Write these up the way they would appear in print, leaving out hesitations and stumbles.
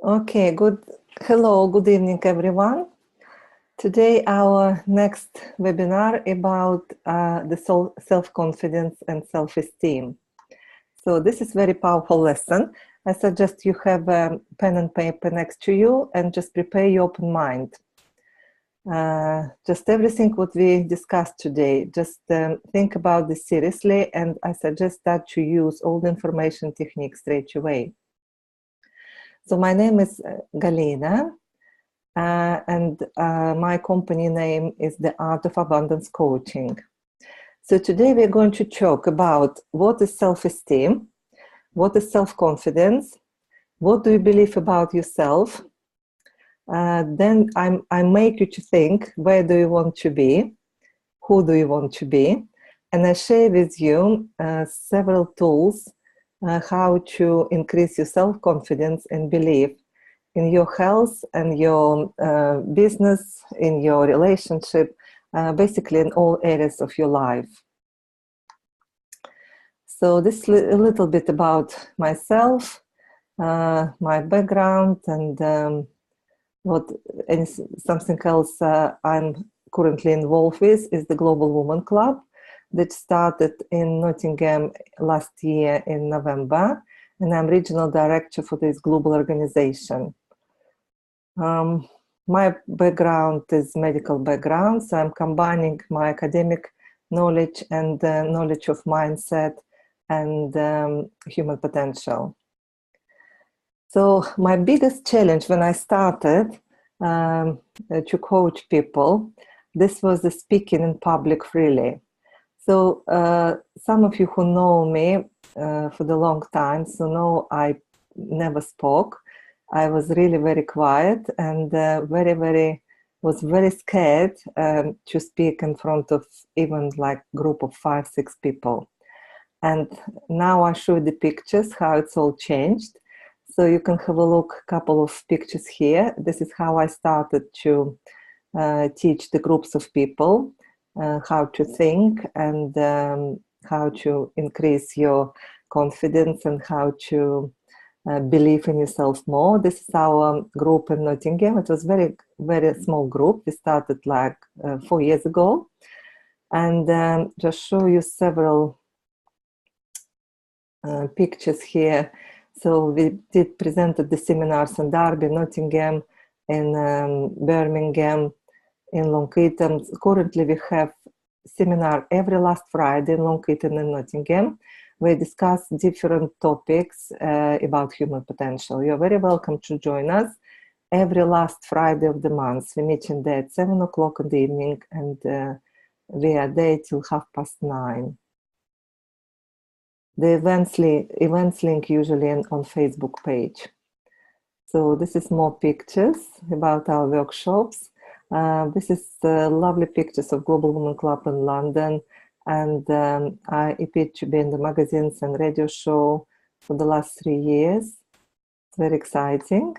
Okay, hello, good evening, everyone. Today, our next webinar about the self-confidence and self-esteem. So this is very powerful lesson. I suggest you have a pen and paper next to you and just prepare your open mind. Just everything what we discussed today, just think about this seriously, and I suggest that you use all the information techniques straight away. So my name is Galina, and my company name is The Art of Abundance Coaching. So today we're going to talk about what is self-esteem, what is self-confidence, what do you believe about yourself. Then I make you to think, where do you want to be, who do you want to be, and I share with you several tools how to increase your self-confidence and belief in your health and your business, in your relationship, basically in all areas of your life. So this is a little bit about myself, my background, and something else I'm currently involved with is the Global Women Club that started in Nottingham last year in November, and I'm regional director for this global organization. My background is medical background, so I'm combining my academic knowledge and knowledge of mindset and human potential. So my biggest challenge when I started to coach people, this was the speaking in public freely. So some of you who know me for the long time, so know I never spoke. I was really very quiet and was very scared to speak in front of even like group of 5-6 people. And now I show the pictures, how it's all changed. So you can have a look, couple of pictures here. This is how I started to teach the groups of people how to think and how to increase your confidence and how to believe in yourself more. This is our group in Nottingham. It was very small group. We started like 4 years ago, and just show you several pictures here. So we did presented the seminars in Derby, Nottingham, in Birmingham, in Long Eaton. Currently we have seminar every last Friday in Long Eaton and Nottingham. We discuss different topics about human potential. You're very welcome to join us every last Friday of the month. We meet in there at 7 o'clock in the evening, and we are there till 9:30. The events link usually on Facebook page. So this is more pictures about our workshops. This is lovely pictures of Global Women Club in London, and I appeared to be in the magazines and radio show for the last 3 years. It's very exciting.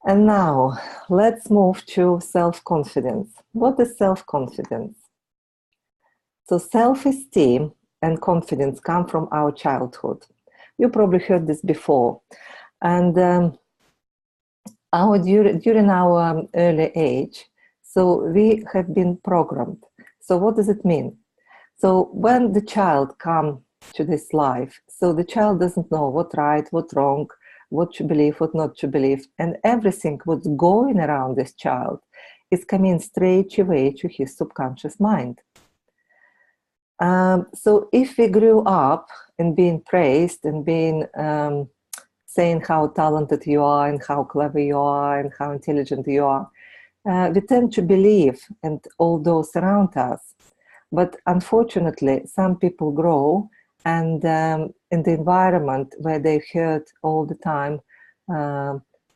And now let's move to self-confidence. What is self-confidence? So self-esteem and confidence come from our childhood. You probably heard this before. And during our early age, so we have been programmed. So what does it mean? So when the child comes to this life, so the child doesn't know what right, what wrong, what to believe, what not to believe, and everything what's going around this child is coming straight away to his subconscious mind. So if we grew up in being praised and being saying how talented you are and how clever you are and how intelligent you are, we tend to believe in all those around us. But unfortunately, some people grow and in the environment where they heard all the time,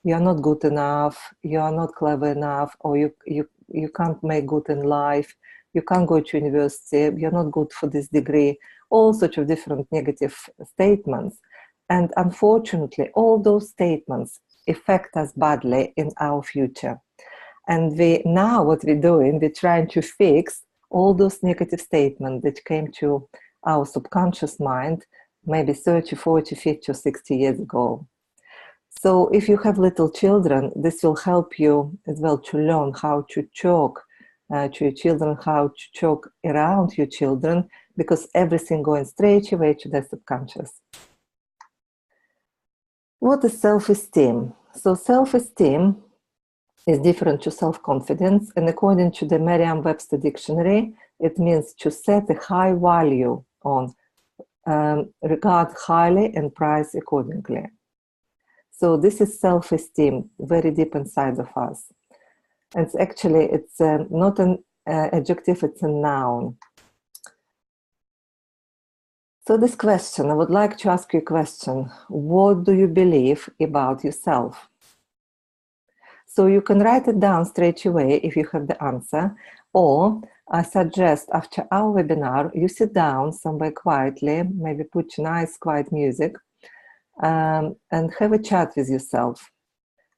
you're not good enough, you're not clever enough, or you can't make good in life, you can't go to university, you're not good for this degree, all sorts of different negative statements. And unfortunately, all those statements affect us badly in our future. And now what we're doing, we're trying to fix all those negative statements that came to our subconscious mind maybe 30, 40, 50 or 60 years ago. So if you have little children, this will help you as well to learn how to talk to your children, how to talk around your children, because everything going straight away to their subconscious. What is self-esteem? So self-esteem is different to self-confidence, and according to the Merriam-Webster dictionary, it means to set a high value on, regard highly and price accordingly. So this is self-esteem, very deep inside of us. And it's not an adjective, it's a noun. So this question, I would like to ask you a question. What do you believe about yourself? So you can write it down straight away if you have the answer, or I suggest after our webinar, you sit down somewhere quietly, maybe put nice quiet music, and have a chat with yourself.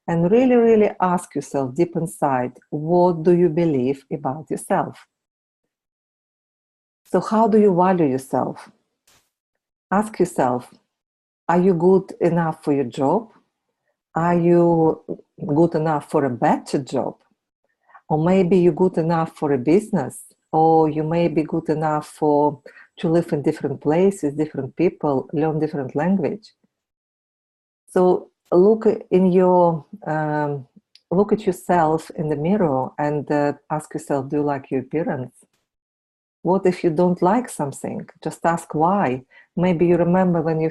And really, really ask yourself deep inside, what do you believe about yourself? So how do you value yourself? Ask yourself, are you good enough for your job? Are you good enough for a better job? Or maybe you're good enough for a business, or you may be good enough to live in different places, different people, learn different language. So look at yourself in the mirror and ask yourself, do you like your appearance? What if you don't like something? Just ask why. Maybe you remember when you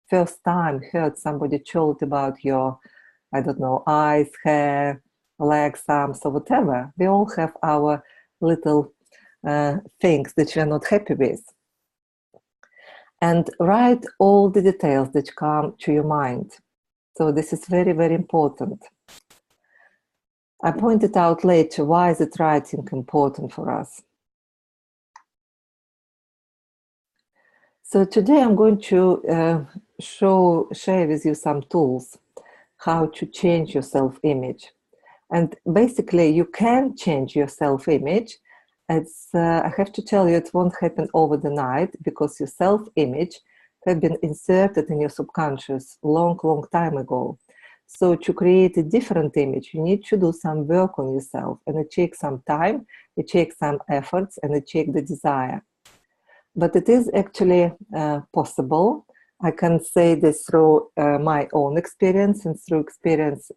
first time heard somebody told about your, I don't know, eyes, hair, legs, arms, or whatever. We all have our little things that we are not happy with. And write all the details that come to your mind. So this is very, very important. I pointed out later, why is it writing important for us? So today I'm going to share with you some tools, how to change your self-image. And basically you can change your self-image. I have to tell you, it won't happen over the night, because your self-image have been inserted in your subconscious long, long time ago. So to create a different image, you need to do some work on yourself, and it takes some time, it takes some efforts, and it takes the desire. But it is actually possible. I can say this through my own experience and through experience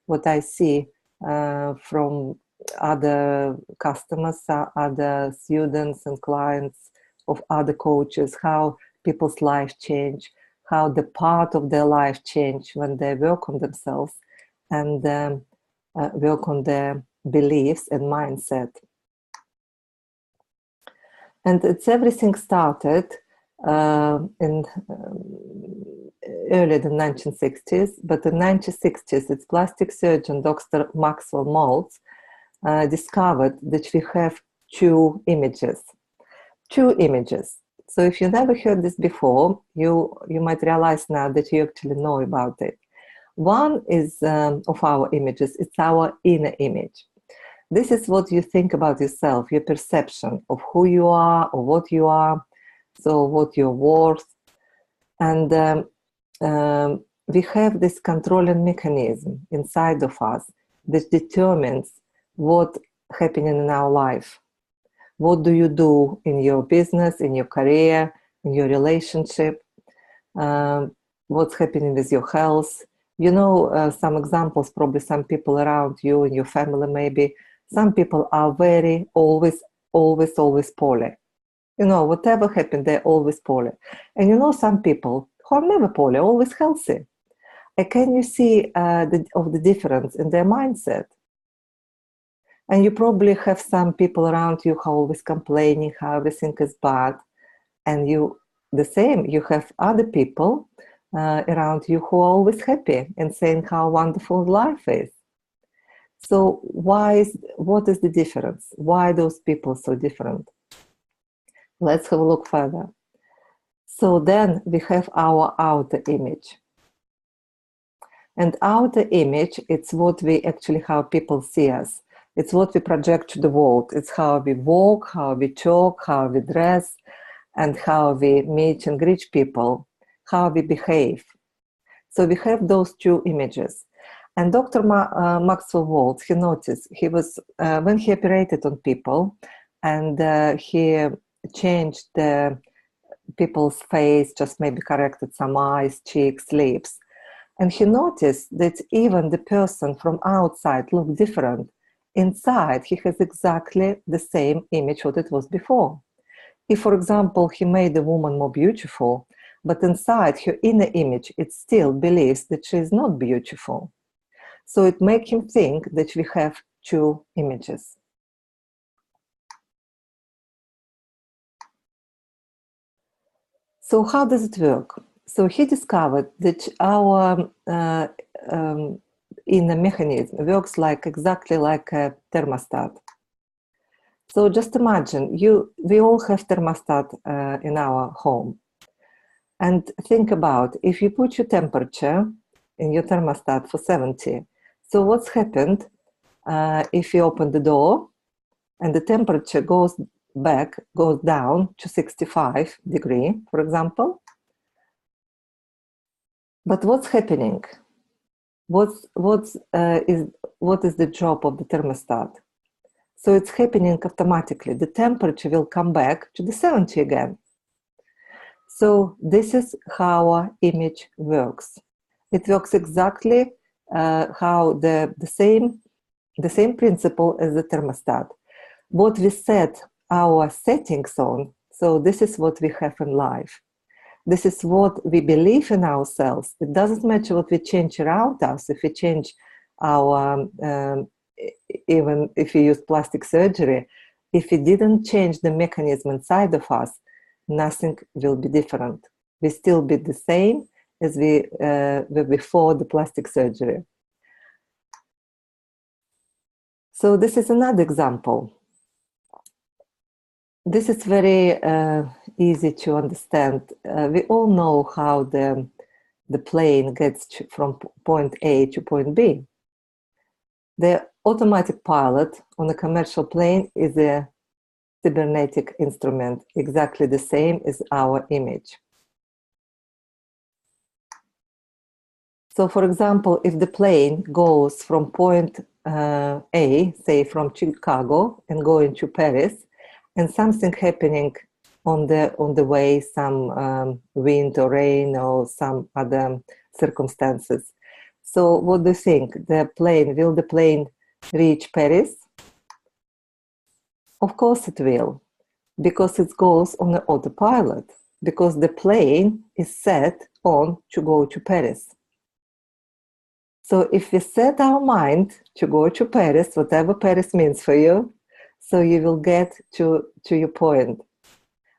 what I see from other customers, other students and clients of other coaches, how people's life change, how the part of their life change when they work on themselves and work on their beliefs and mindset. And everything started in earlier than 1960s, but in 1960s, it's plastic surgeon Dr. Maxwell Maltz discovered that we have two images. So if you never heard this before, you might realize now that you actually know about it. One is of our images, it's our inner image. This is what you think about yourself, your perception of who you are or what you are, so what you're worth. And we have this controlling mechanism inside of us that determines what's happening in our life. What do you do in your business, in your career, in your relationship? What's happening with your health? You know, some examples, probably some people around you, in your family maybe. Some people are very, always poorly. You know, whatever happened, they're always poorly. And you know, some people who are never poorly, always healthy. And can you see the difference in their mindset? And you probably have some people around you who are always complaining how everything is bad. And the same, you have other people around you who are always happy and saying how wonderful life is. So what is the difference? Why are those people so different? Let's have a look further. So then we have our outer image. And outer image, it's what we actually, how people see us. It's what we project to the world. It's how we walk, how we talk, how we dress, and how we meet and greet people, how we behave. So we have those two images. And Dr. Maxwell Waltz, he noticed, he was, when he operated on people and he changed the people's face, just maybe corrected some eyes, cheeks, lips. And he noticed that even the person from outside looked different. Inside, he has exactly the same image what it was before. If, for example, he made a woman more beautiful, but inside her inner image, it still believes that she is not beautiful. So it makes him think that we have two images. So how does it work? So he discovered that our inner mechanism works exactly like a thermostat. So just imagine, we all have thermostat in our home. And think about, if you put your temperature in your thermostat for 70, so what's happened if you open the door and the temperature goes down to 65 degrees, for example? But what's happening? What is the job of the thermostat? So it's happening automatically. The temperature will come back to the 70 again. So this is how our image works. It works exactly how the same principle as the thermostat. What we set our settings on, so this is what we have in life. This is what we believe in ourselves. It doesn't matter what we change around us. If we change our, even if we use plastic surgery, if we didn't change the mechanism inside of us, nothing will be different. We still be the same as we were before the plastic surgery. So this is another example. This is very easy to understand. We all know how the plane gets from point A to point B. The automatic pilot on a commercial plane is a cybernetic instrument, exactly the same as our image. So, for example, if the plane goes from point A, say from Chicago, and going to Paris, and something happening on the way, some wind or rain or some other circumstances. So what do you think? Will the plane reach Paris? Of course it will, because it goes on an autopilot, because the plane is set on to go to Paris. So if we set our mind to go to Paris, whatever Paris means for you, so you will get to your point.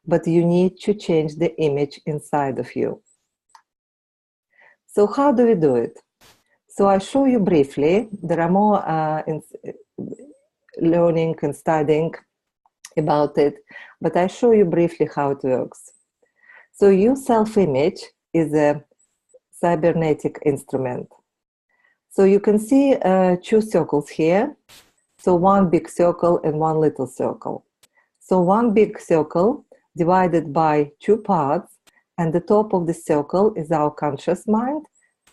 But you need to change the image inside of you. So how do we do it? So I show you briefly. There are more learning and studying about it, but I show you briefly how it works. So your self-image is a cybernetic instrument. So you can see two circles here. So one big circle and one little circle. So one big circle divided by two parts, and the top of the circle is our conscious mind,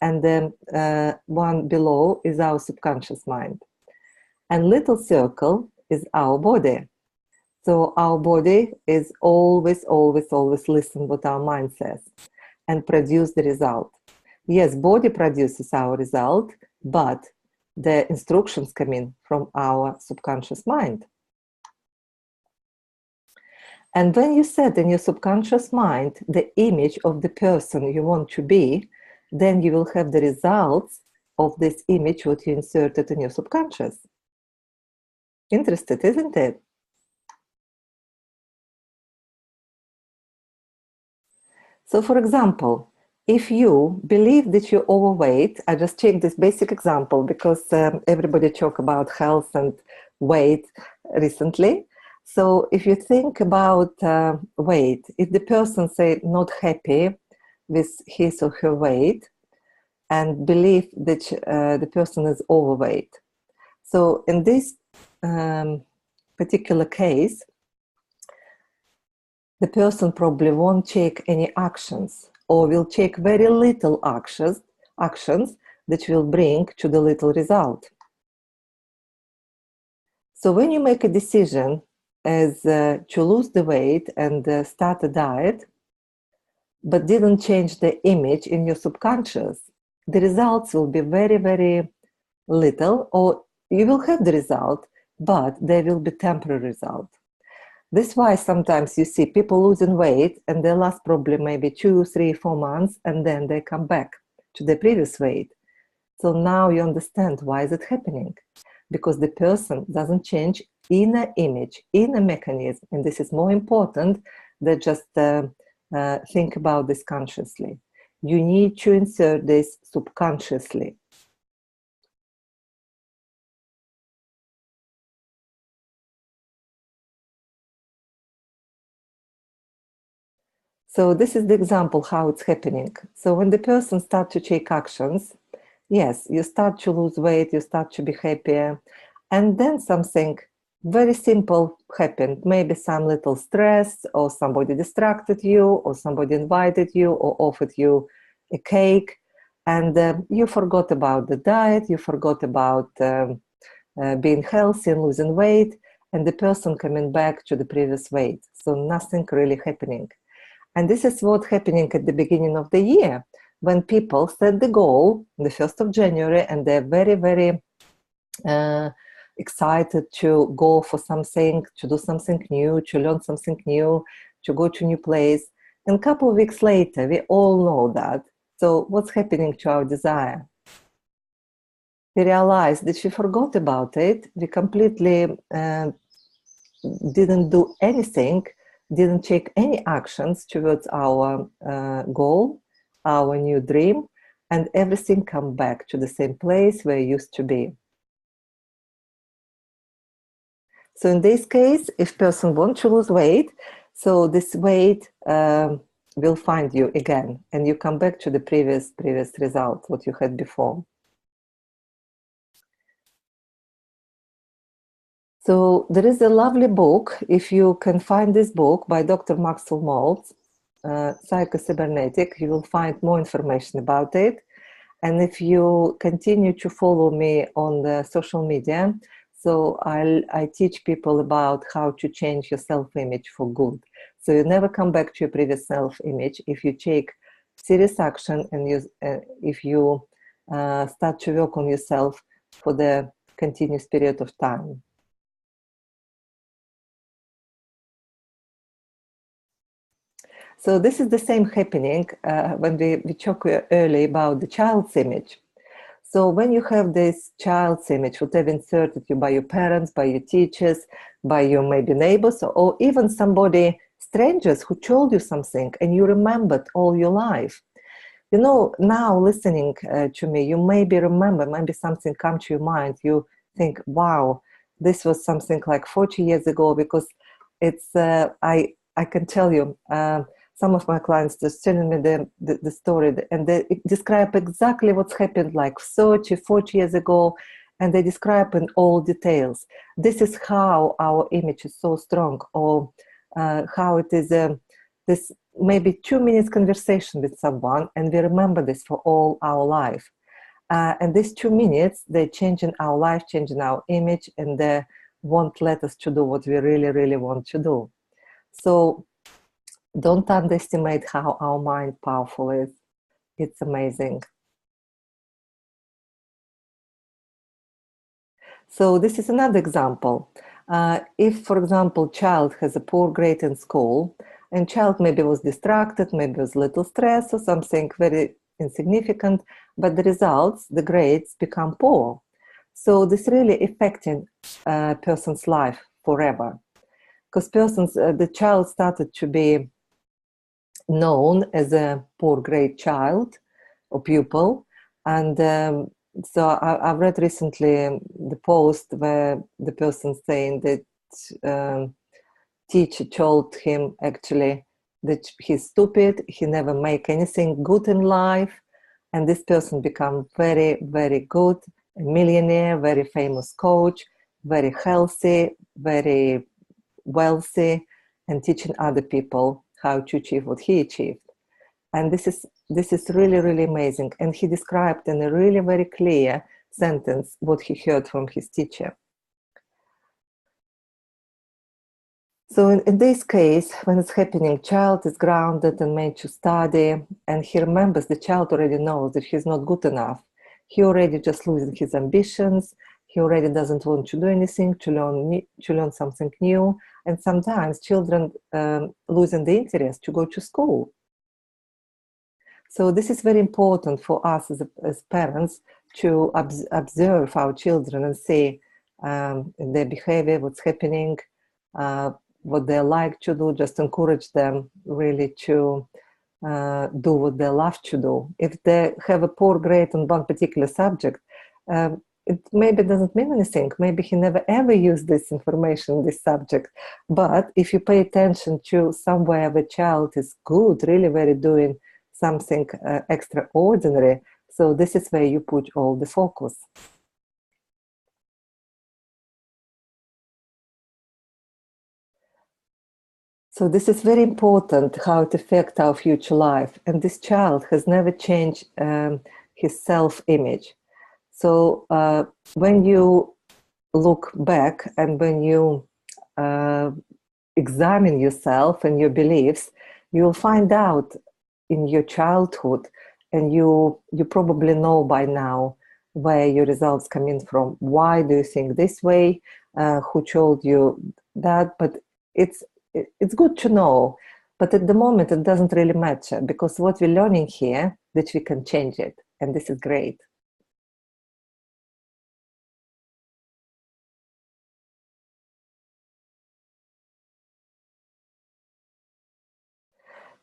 and then one below is our subconscious mind. And little circle is our body. So our body is always listen what our mind says and produce the result. Yes, body produces our result, but the instructions come in from our subconscious mind. And when you set in your subconscious mind the image of the person you want to be, then you will have the results of this image what you inserted in your subconscious. Interested, isn't it? So for example, if you believe that you're overweight, I just take this basic example because everybody talk about health and weight recently. So if you think about weight, if the person say not happy with his or her weight and believe that the person is overweight. So in this particular case, the person probably won't take any actions or will take very little actions that will bring to the little result. So when you make a decision as to lose the weight and start a diet, but didn't change the image in your subconscious, the results will be very, very little, or you will have the result, but they will be temporary result. This is why sometimes you see people losing weight and they last probably maybe 2, 3, 4 months, and then they come back to the previous weight. So now you understand why is it happening. Because the person doesn't change inner image, inner mechanism, and this is more important than just think about this consciously. You need to insert this subconsciously. So this is the example how it's happening. So when the person starts to take actions, yes, you start to lose weight, you start to be happier, and then something very simple happened. Maybe some little stress, or somebody distracted you, or somebody invited you, or offered you a cake, and you forgot about the diet, you forgot about being healthy and losing weight, and the person coming back to the previous weight. So nothing really happening. And this is what's happening at the beginning of the year, when people set the goal, the 1st of January, and they're very, very excited to go for something, to do something new, to learn something new, to go to a new place. And a couple of weeks later, we all know that. So what's happening to our desire? We realized that we forgot about it. We completely didn't do anything, didn't take any actions towards our goal, our new dream, and everything come back to the same place where it used to be. So in this case, if person wants to lose weight, so this weight will find you again, and you come back to the previous result, what you had before. So there is a lovely book, if you can find this book by Dr. Maxwell Maltz, Psycho-Cybernetic, you will find more information about it. And if you continue to follow me on the social media, so I teach people about how to change your self-image for good. So you never come back to your previous self-image if you take serious action and if you start to work on yourself for the continuous period of time. So this is the same happening when we talked earlier about the child's image. So when you have this child's image, whatever inserted you by your parents, by your teachers, by your maybe neighbors, or even somebody, strangers who told you something and you remembered all your life. You know, now listening to me, you maybe remember, maybe something come to your mind. You think, wow, this was something like 40 years ago, because it's, I can tell you, some of my clients just telling me the story, and they describe exactly what's happened like 30, 40 years ago, and they describe in all details. This is how our image is so strong, or how it is this maybe 2 minutes conversation with someone, and we remember this for all our life. And these 2 minutes, they change in our life, change in our image, and they won't let us to do what we really, really want to do. So don't underestimate how our mind powerful is. It's amazing. So this is another example. If, for example, child has a poor grade in school, and child maybe was distracted, maybe was a little stressed or something very insignificant, but the results, the grades become poor. So this really affecting a person's life forever. Because the child started to be known as a poor grade child or pupil. And so I've read recently the post where the person saying that teacher told him actually that he's stupid, he never make anything good in life, and this person become very, very good, a millionaire, very famous coach, very healthy, very wealthy, and teaching other people how to achieve what he achieved. And this is This is really, really amazing. And he described in a really very clear sentence what he heard from his teacher. So in this case, when it's happening, child is grounded and made to study, and he remembers the child already knows that he's not good enough. He already just losing his ambitions. He already doesn't want to do anything, to learn something new. And sometimes children losing the interest to go to school. So this is very important for us as parents to observe our children and see their behavior, what's happening, what they like to do, just encourage them really to do what they love to do. If they have a poor grade on one particular subject, it maybe doesn't mean anything. Maybe he never ever used this information, this subject. But if you pay attention to somewhere the child is good, really very doing something extraordinary, so this is where you put all the focus. So this is very important, how it affects our future life. And this child has never changed his self-image. So when you look back and when you examine yourself and your beliefs, you'll find out in your childhood, and you probably know by now where your results come in from. Why do you think this way? Who told you that? But it's good to know. But at the moment, it doesn't really matter, because what we're learning here, that we can change it. And this is great.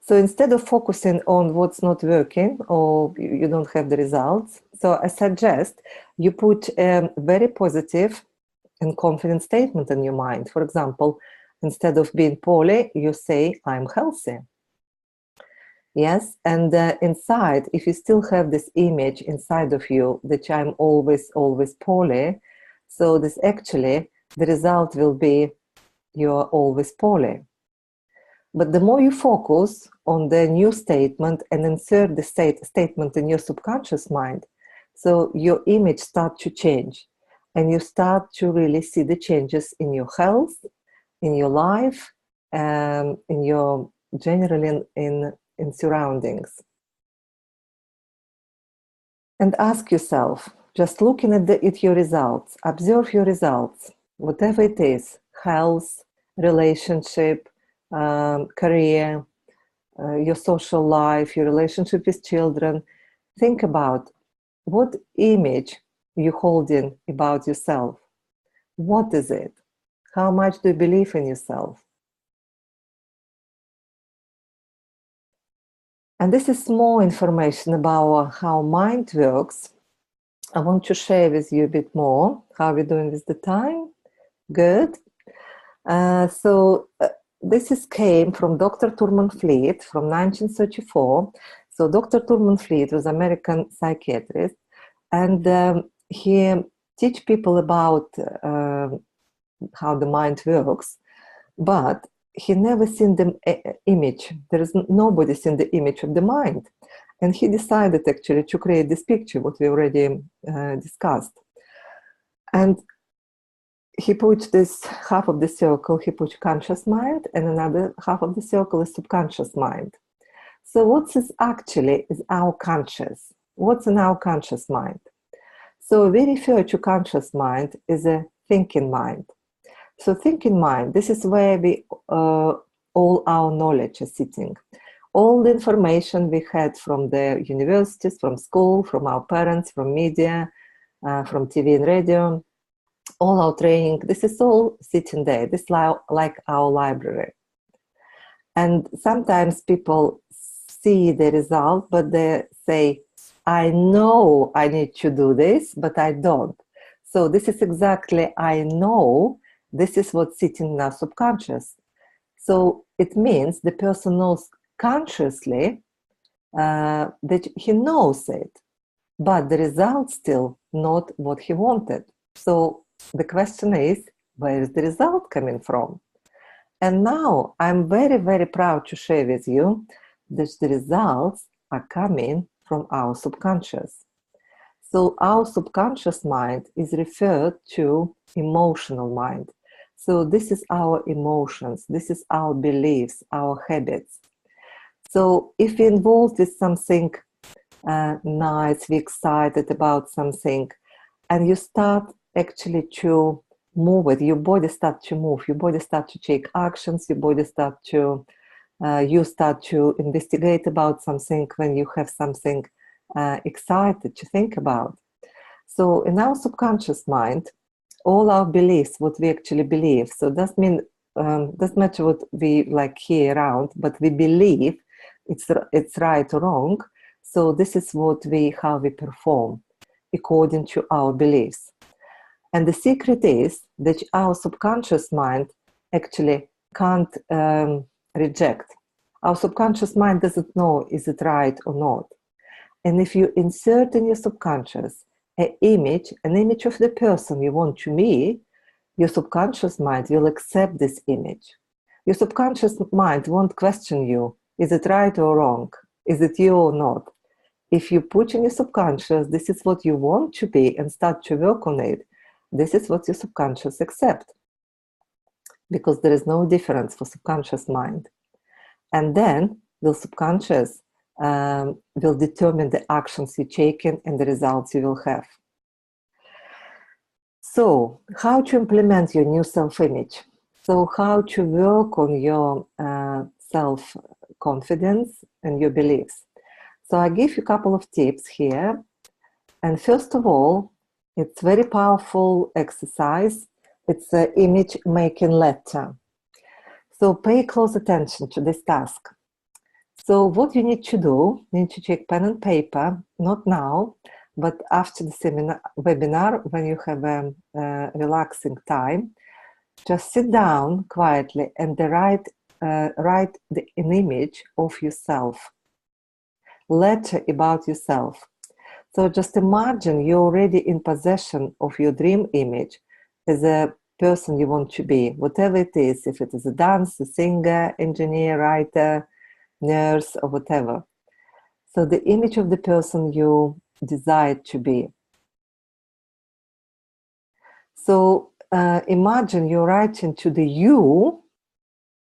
So instead of focusing on what's not working or you don't have the results, so I suggest you put a very positive and confident statement in your mind. For example, instead of being poorly, you say, I'm healthy. Yes, and inside, if you still have this image inside of you that I'm always, always poorly, so this actually, the result will be you're always poorly. But the more you focus on the new statement and insert the statement in your subconscious mind, so your image starts to change, and you start to really see the changes in your health, in your life, in your generally in surroundings. And ask yourself, just looking at your results, observe your results, whatever it is, health, relationship, career, your social life, your relationship with children. Think about what image you're holding about yourself. What is it? How much do you believe in yourself? And this is more information about how mind works. I want to share with you a bit more. How are we doing with the time? Good. This came from Dr. Thurman Fleet from 1934. So Dr. Thurman Fleet was an American psychiatrist, and he teach people about how the mind works, but he never seen the image. There is nobody seen the image of the mind. And he decided actually to create this picture, what we already discussed. And he put this half of the circle, he put conscious mind, and another half of the circle is subconscious mind. So what is actually is our conscious. What's in our conscious mind? So we refer to conscious mind as a thinking mind. So thinking mind, this is where all our knowledge is sitting. All the information we had from the universities, from school, from our parents, from media, from TV and radio, all our training, this is all sitting there. This is like our library. And sometimes people see the result, but they say, I know I need to do this, but I don't. So this is exactly, I know, this is what's sitting in our subconscious. So it means the person knows consciously that he knows it, but the result still not what he wanted. So the question is, where is the result coming from? And now I'm very, very proud to share with you that the results are coming from our subconscious. So our subconscious mind is referred to emotional mind. So this is our emotions, this is our beliefs, our habits. So if we're involved with something nice, we're excited about something, and you start actually to move it, your body starts to move, your body starts to take actions, your body starts to, you start to investigate about something when you have something excited to think about. So in our subconscious mind, all our beliefs, what we actually believe, so doesn't mean, doesn't matter what we like hear around, but we believe it's right or wrong. So this is how we perform according to our beliefs. And the secret is that our subconscious mind actually can't reject. Our subconscious mind doesn't know is it right or not. And if you insert in your subconscious an image of the person you want to be, your subconscious mind will accept this image. Your subconscious mind won't question you, is it right or wrong? Is it you or not? If you put in your subconscious, this is what you want to be, and start to work on it, this is what your subconscious accepts. Because there is no difference for subconscious mind. And then the subconscious will determine the actions you're taking and the results you will have. So, how to implement your new self-image? So, how to work on your self-confidence and your beliefs? So, I give you a couple of tips here. And first of all, it's very powerful exercise. It's an image making letter. So, pay close attention to this task. So what you need to do, you need to take pen and paper, not now, but after the webinar, when you have a relaxing time, just sit down quietly and write an image of yourself, letter about yourself. So just imagine you're already in possession of your dream image as a person you want to be, whatever it is, if it is a dancer, singer, engineer, writer, nurse, or whatever. So the image of the person you desire to be. So imagine you're writing to the you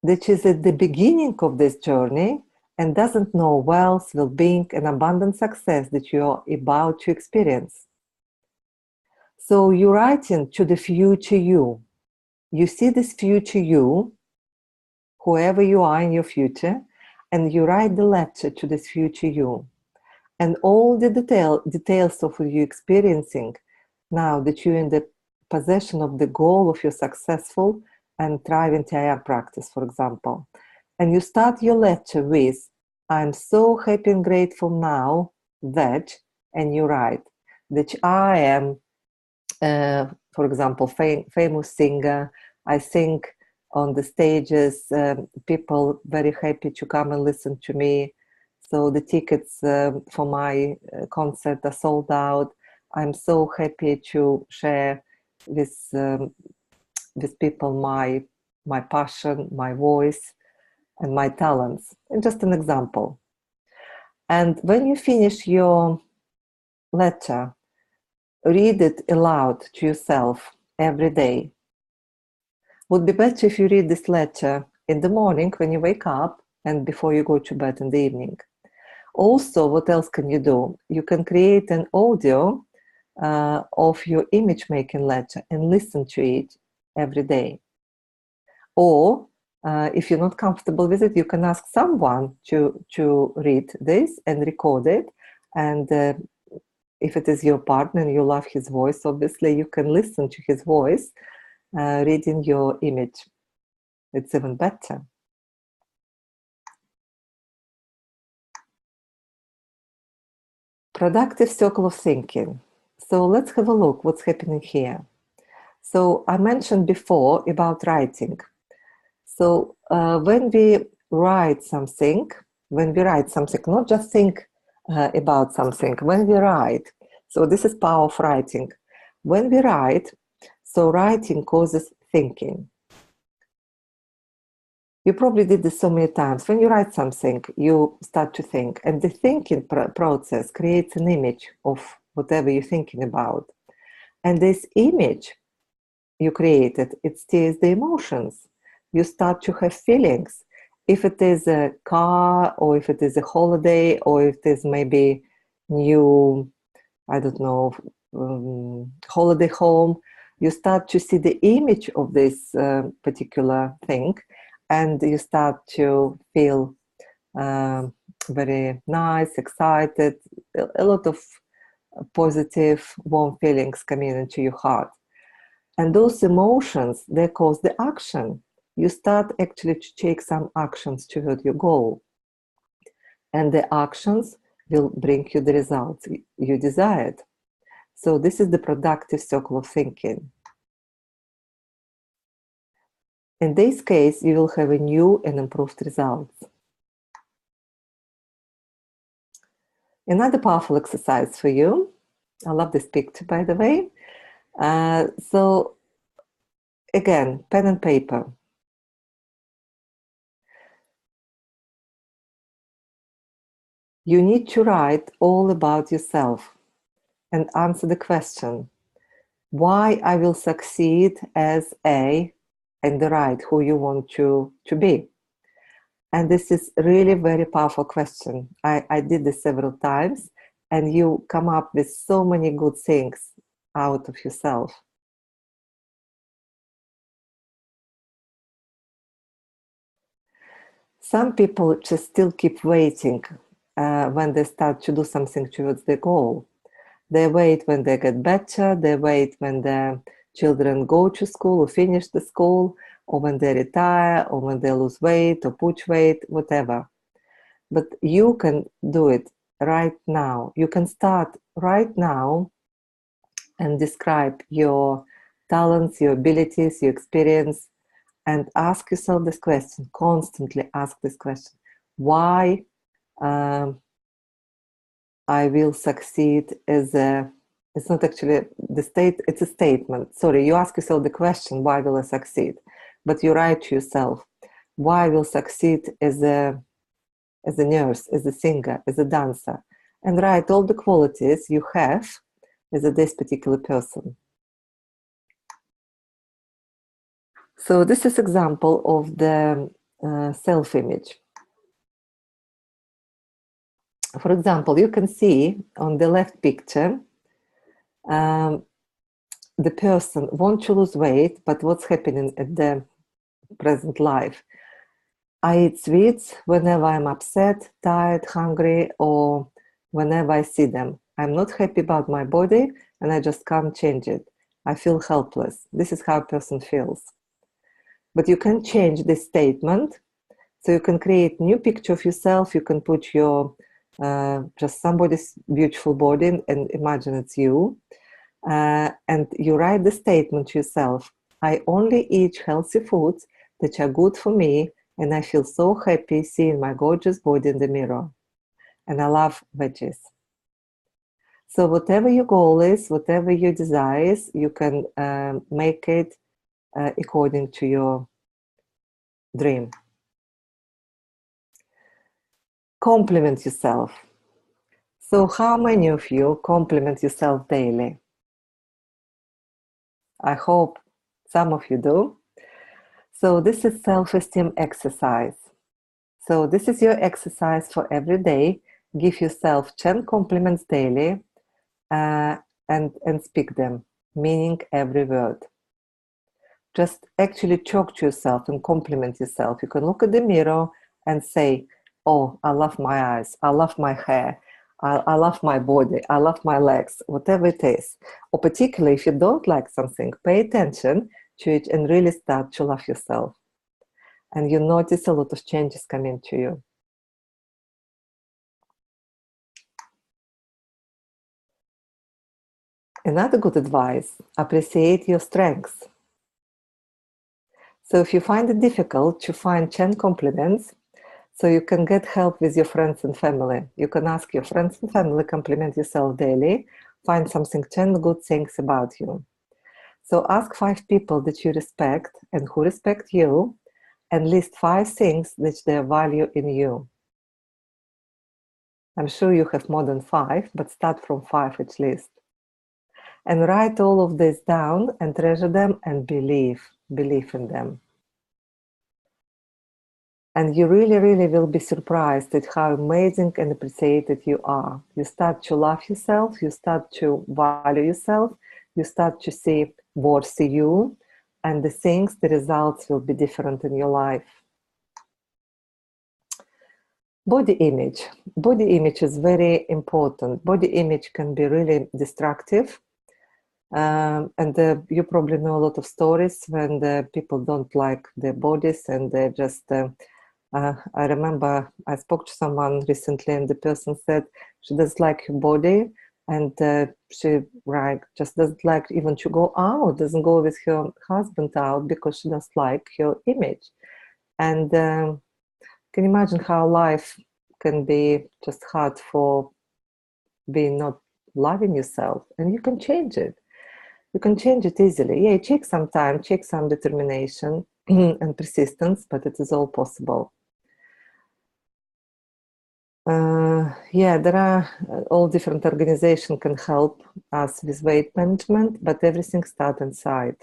that is at the beginning of this journey and doesn't know wealth, well-being, and abundant success that you're about to experience. So you're writing to the future you. You see this future you, whoever you are in your future, and you write the letter to this future you. And all the details of what you're experiencing now that you're in the possession of the goal of your successful and thriving TIR practice, for example. And you start your letter with, I'm so happy and grateful now that, and you write, that I am, for example, famous singer. I sing on the stages, people very happy to come and listen to me. So the tickets for my concert are sold out. I'm so happy to share with people my passion, my voice, and my talents. And just an example. And when you finish your letter, read it aloud to yourself every day. Would be better if you read this letter in the morning when you wake up and before you go to bed in the evening. Also, what else can you do? You can create an audio of your image making letter and listen to it every day. Or if you're not comfortable with it, you can ask someone to read this and record it. And if it is your partner and you love his voice, obviously you can listen to his voice reading your image. It's even better. Productive circle of thinking. So let's have a look what's happening here. So I mentioned before about writing. So when we write something, not just think about something, when we write, so this is power of writing. When we write, so writing causes thinking. You probably did this so many times. When you write something, you start to think, and the thinking process creates an image of whatever you're thinking about. And this image you created, it steers the emotions. You start to have feelings. If it is a car, or if it is a holiday, or if it is maybe new, I don't know, holiday home, you start to see the image of this particular thing, and you start to feel very nice, excited, a lot of positive, warm feelings coming into your heart. And those emotions, they cause the action. You start actually to take some actions toward your goal. And the actions will bring you the results you desired. So this is the productive circle of thinking. In this case, you will have a new and improved results. Another powerful exercise for you. I love this picture, by the way. So again, pen and paper. You need to write all about yourself and answer the question, why I will succeed as a, and the right, who you want to be. And this is really very powerful question. I did this several times, and you come up with so many good things out of yourself. Some people just still keep waiting when they start to do something towards the goal. They wait when they get better, they wait when their children go to school or finish the school, or when they retire, or when they lose weight or put weight, whatever. But you can do it right now. You can start right now and describe your talents, your abilities, your experience, and ask yourself this question, constantly ask this question, why I will succeed as a, it's not actually the state, it's a statement. Sorry, you ask yourself the question, why will I succeed? But you write to yourself, why I will succeed as a nurse, as a singer, as a dancer, and write all the qualities you have as this particular person. So this is example of the self-image. For example, you can see on the left picture, the person wants to lose weight, but what's happening at the present life? I eat sweets whenever I'm upset, tired, hungry, or whenever I see them. I'm not happy about my body, and I just can't change it. I feel helpless. This is how a person feels. But you can change this statement. So you can create new picture of yourself. You can put your just somebody's beautiful body and imagine it's you. And you write the statement to yourself. I only eat healthy foods that are good for me, and I feel so happy seeing my gorgeous body in the mirror. And I love veggies. So whatever your goal is, whatever your desire is, you can make it according to your dream. Compliment yourself. So how many of you compliment yourself daily? I hope some of you do. So this is self-esteem exercise. So this is your exercise for every day. Give yourself 10 compliments daily and speak them, meaning every word. Just actually talk to yourself and compliment yourself. You can look at the mirror and say, oh, I love my eyes, I love my hair, I love my body, I love my legs, whatever it is. Or particularly if you don't like something, pay attention to it and really start to love yourself. And you notice a lot of changes coming to you. Another good advice, appreciate your strengths. So if you find it difficult to find 10 compliments, so you can get help with your friends and family. You can ask your friends and family, compliment yourself daily, find something, 10 good things about you. So ask 5 people that you respect and who respect you, and list 5 things that they value in you. I'm sure you have more than 5, but start from 5 at least. And write all of this down and treasure them and believe in them. And you really, really will be surprised at how amazing and appreciated you are. You start to love yourself, you start to value yourself, you start to see worthy you, and the results will be different in your life. Body image. Body image is very important. Body image can be really destructive. And you probably know a lot of stories when the people don't like their bodies and they just I remember I spoke to someone recently and the person said she doesn't like her body, and she just doesn't like even to go out, doesn't go with her husband out because she doesn't like her image. And can you imagine how life can be just hard for being not loving yourself? And you can change it. You can change it easily. Yeah, it takes some time, takes some determination and persistence, but it is all possible. There are all different organizations can help us with weight management, but everything starts inside.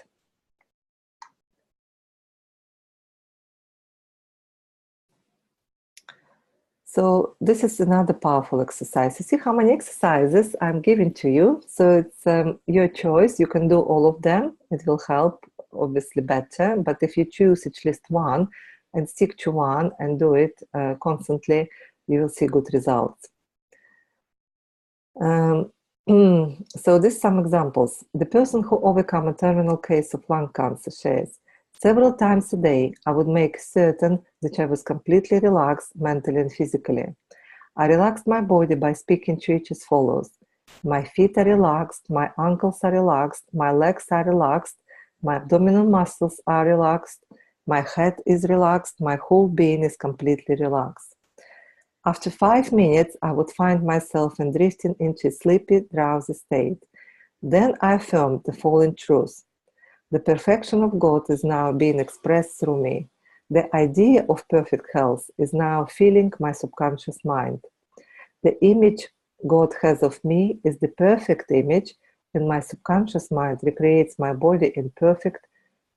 So this is another powerful exercise. You see how many exercises I'm giving to you. So it's your choice. You can do all of them. It will help, obviously, better. But if you choose at least one and stick to one and do it constantly, you will see good results. So these are some examples. The person who overcome a terminal case of lung cancer shares, several times a day, I would make certain that I was completely relaxed mentally and physically. I relaxed my body by speaking to it as follows. My feet are relaxed, my ankles are relaxed, my legs are relaxed, my abdominal muscles are relaxed, my head is relaxed, my whole being is completely relaxed. After 5 minutes, I would find myself drifting into a sleepy, drowsy state. Then I affirmed the following truth. The perfection of God is now being expressed through me. The idea of perfect health is now filling my subconscious mind. The image God has of me is the perfect image, and my subconscious mind recreates my body in perfect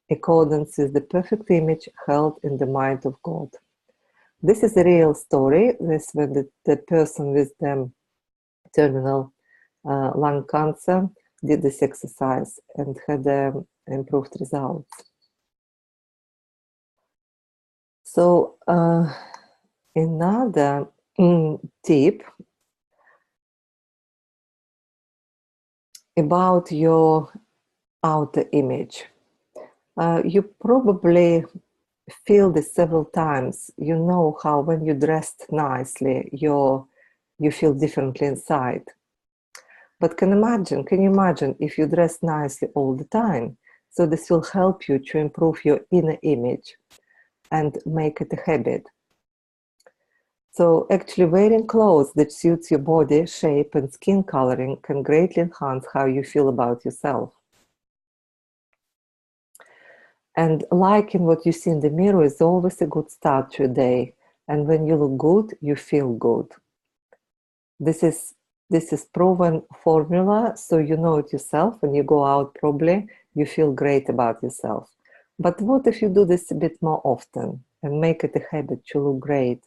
accordance with the perfect image held in the mind of God. This is a real story. This when the person with the terminal lung cancer did this exercise and had improved results. So another tip about your outer image. You probably feel this several times. You know how when you dressed nicely, you feel differently inside. But can you imagine if you dress nicely all the time? So this will help you to improve your inner image and make it a habit. So actually wearing clothes that suits your body shape and skin coloring can greatly enhance how you feel about yourself. And liking what you see in the mirror is always a good start to a day. And when you look good, you feel good. This is proven formula, so you know it yourself. When you go out, probably you feel great about yourself. But what if you do this a bit more often and make it a habit to look great?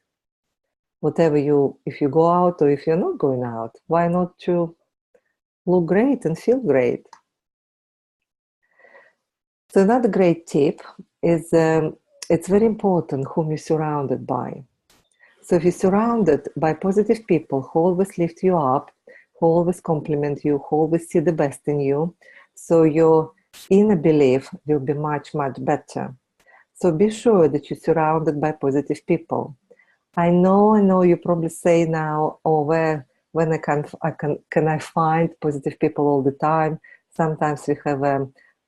If you go out or if you're not going out, why not to look great and feel great? So another great tip is it's very important whom you're surrounded by. So if you're surrounded by positive people who always lift you up, who always compliment you, who always see the best in you, so your inner belief will be much, much better. So be sure that you're surrounded by positive people. I know you probably say now, oh, when can I find positive people all the time? Sometimes we have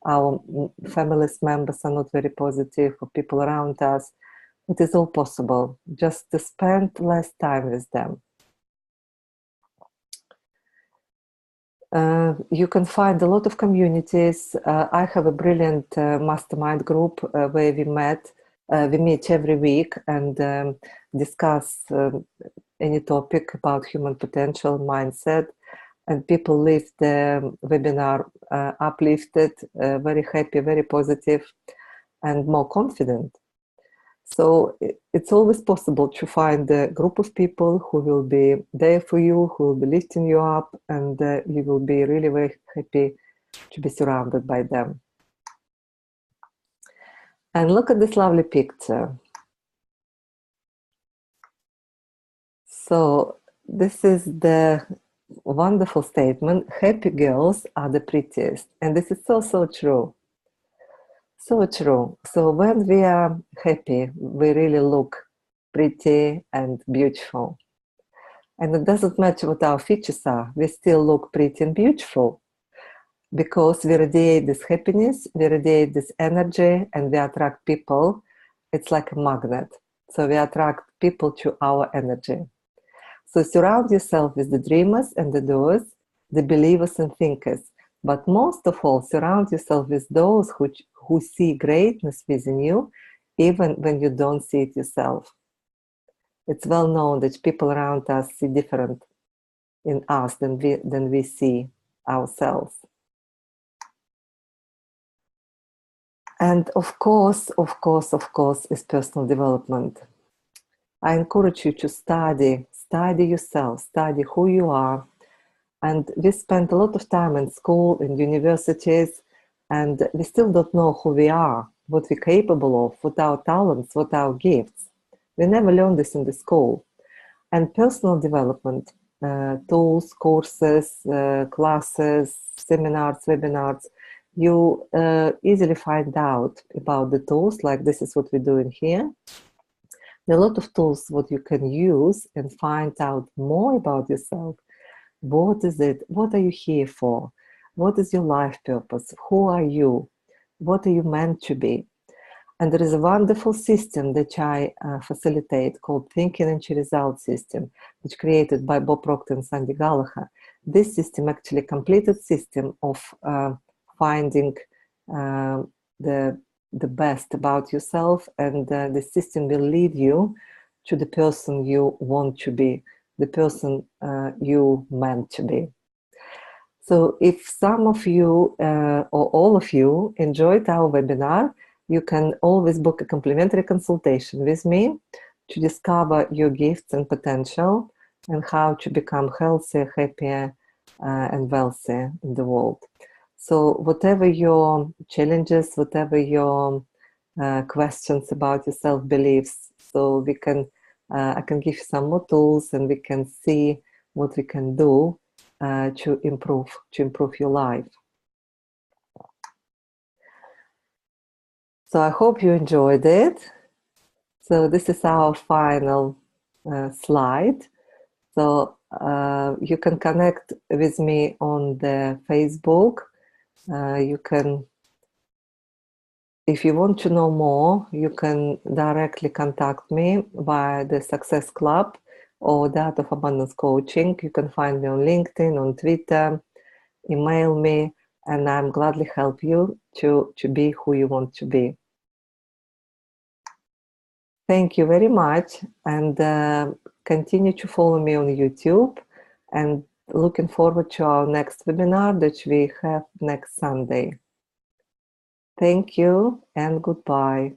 our family's members are not very positive, or people around us. It is all possible, just to spend less time with them. You can find a lot of communities. I have a brilliant mastermind group where we met We meet every week and discuss any topic about human potential, mindset, and people leave the webinar uplifted, very happy, very positive, and more confident. So it's always possible to find a group of people who will be there for you, who will be lifting you up, and you will be really very happy to be surrounded by them. And look at this lovely picture. So this is the wonderful statement, happy girls are the prettiest. And this is so, so true. So true. So when we are happy, we really look pretty and beautiful. And it doesn't matter what our features are, we still look pretty and beautiful because we radiate this happiness, we radiate this energy, and we attract people. It's like a magnet. So we attract people to our energy. So surround yourself with the dreamers and the doers, the believers and thinkers. But most of all, surround yourself with those who see greatness within you, even when you don't see it yourself. It's well known that people around us see different in us than we see ourselves. And of course, is personal development. I encourage you to study yourself, study who you are. And we spend a lot of time in school, in universities, and we still don't know who we are, what we're capable of, what our talents, what our gifts. We never learn this in the school. And personal development, tools, courses, classes, seminars, webinars, you easily find out about the tools, like this is what we're doing here. There are a lot of tools what you can use and find out more about yourself. What is it? What are you here for? What is your life purpose? Who are you? What are you meant to be? And there is a wonderful system that I facilitate called Thinking Into Results System, which created by Bob Proctor and Sandy Gallagher. This system actually a completed system of finding the best about yourself, and the system will lead you to the person you want to be, the person you meant to be. So if some of you or all of you enjoyed our webinar, you can always book a complimentary consultation with me to discover your gifts and potential and how to become healthier, happier, and wealthier in the world. So whatever your challenges, whatever your questions about your self-beliefs, so we can, I can give you some more tools and we can see what we can do to improve your life. So I hope you enjoyed it. So this is our final slide. So you can connect with me on the Facebook. You can, if you want to know more, you can directly contact me via the Success Club or the Art of Abundance Coaching. You can find me on LinkedIn, on Twitter, email me, and I'm gladly help you to be who you want to be. Thank you very much, and continue to follow me on YouTube, and looking forward to our next webinar that we have next Sunday. Thank you and goodbye.